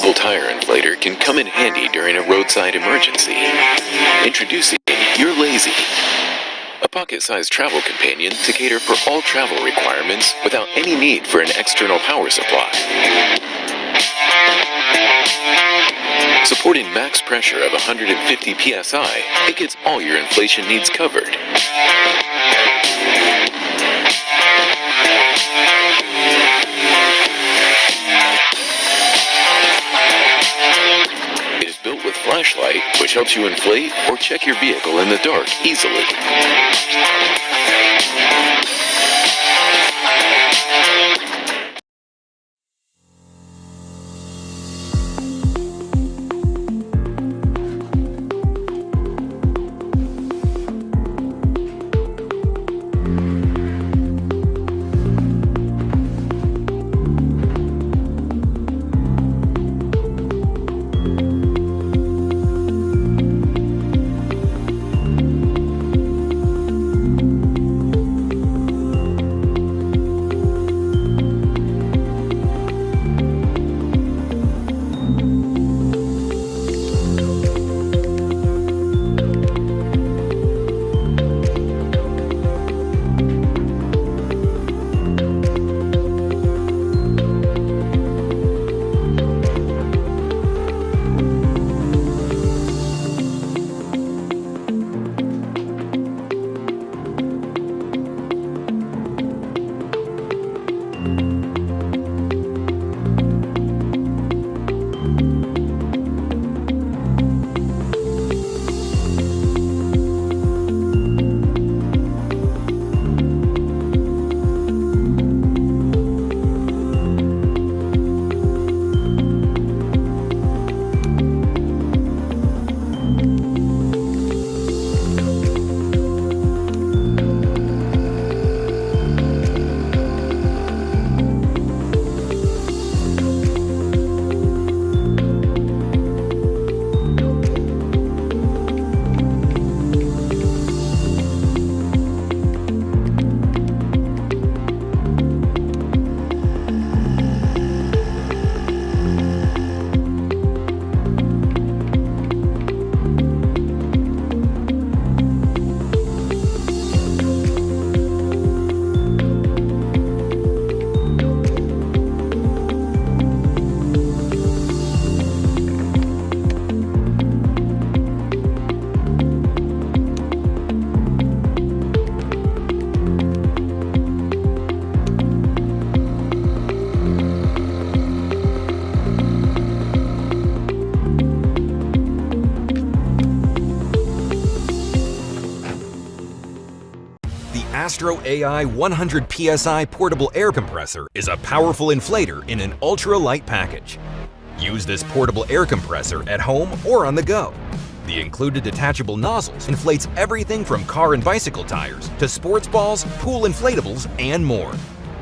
vehicle tire inflator can come in handy during a roadside emergency. Introducing your Lazy, a pocket-sized travel companion to cater for all travel requirements without any need for an external power supply. Supporting max pressure of 150 psi, it gets all your inflation needs covered. It is built with flashlight, which helps you inflate or check your vehicle in the dark easily. Astro AI 100 PSI portable air compressor is a powerful inflator in an ultra-light package. Use this portable air compressor at home or on the go. The included detachable nozzles inflates everything from car and bicycle tires to sports balls, pool inflatables, and more.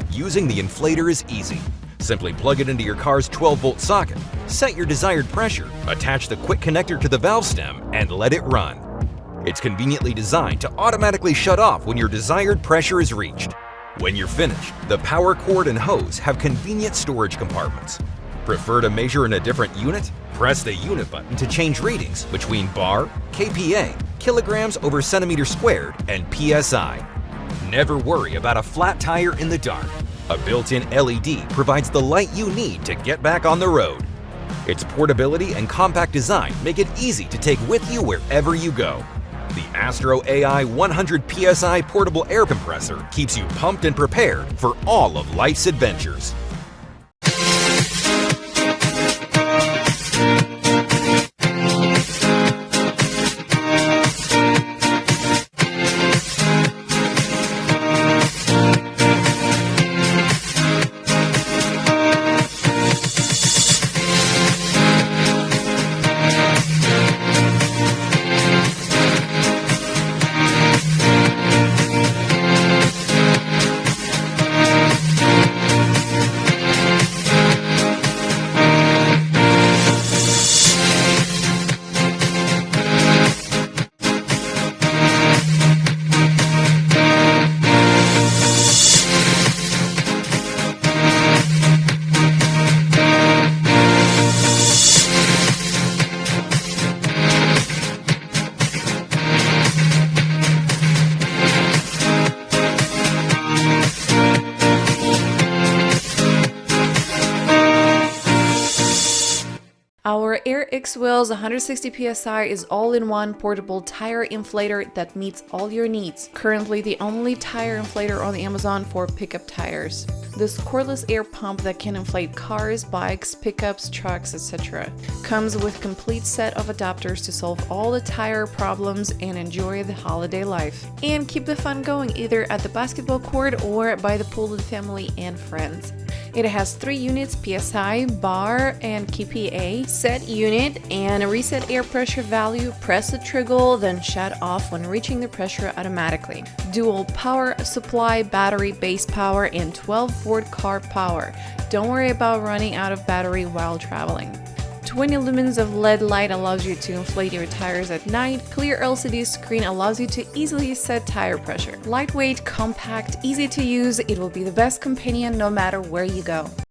Using the inflator is easy. Simply plug it into your car's 12-volt socket, set your desired pressure, attach the quick connector to the valve stem, and let it run. It's conveniently designed to automatically shut off when your desired pressure is reached. When you're finished, the power cord and hose have convenient storage compartments. Prefer to measure in a different unit? Press the unit button to change readings between bar, kPa, kilograms over centimeter squared, and PSI. Never worry about a flat tire in the dark. A built-in LED provides the light you need to get back on the road. Its portability and compact design make it easy to take with you wherever you go. The Astro AI 100 PSI portable air compressor keeps you pumped and prepared for all of life's adventures. X Wheels 160 PSI is all-in-one portable tire inflator that meets all your needs. Currently the only tire inflator on Amazon for pickup tires. This cordless air pump that can inflate cars, bikes, pickups, trucks, etc. comes with complete set of adapters to solve all the tire problems and enjoy the holiday life. And keep the fun going either at the basketball court or by the pool with family and friends. It has 3 units: PSI, bar, and KPA, set unit, and a reset air pressure value. Press the trigger, then shut off when reaching the pressure automatically. Dual power supply, battery, base power, and 12-volt car power. Don't worry about running out of battery while traveling. 20 lumens of LED light allows you to inflate your tires at night. Clear LCD screen allows you to easily set tire pressure. Lightweight, compact, easy to use, it will be the best companion no matter where you go.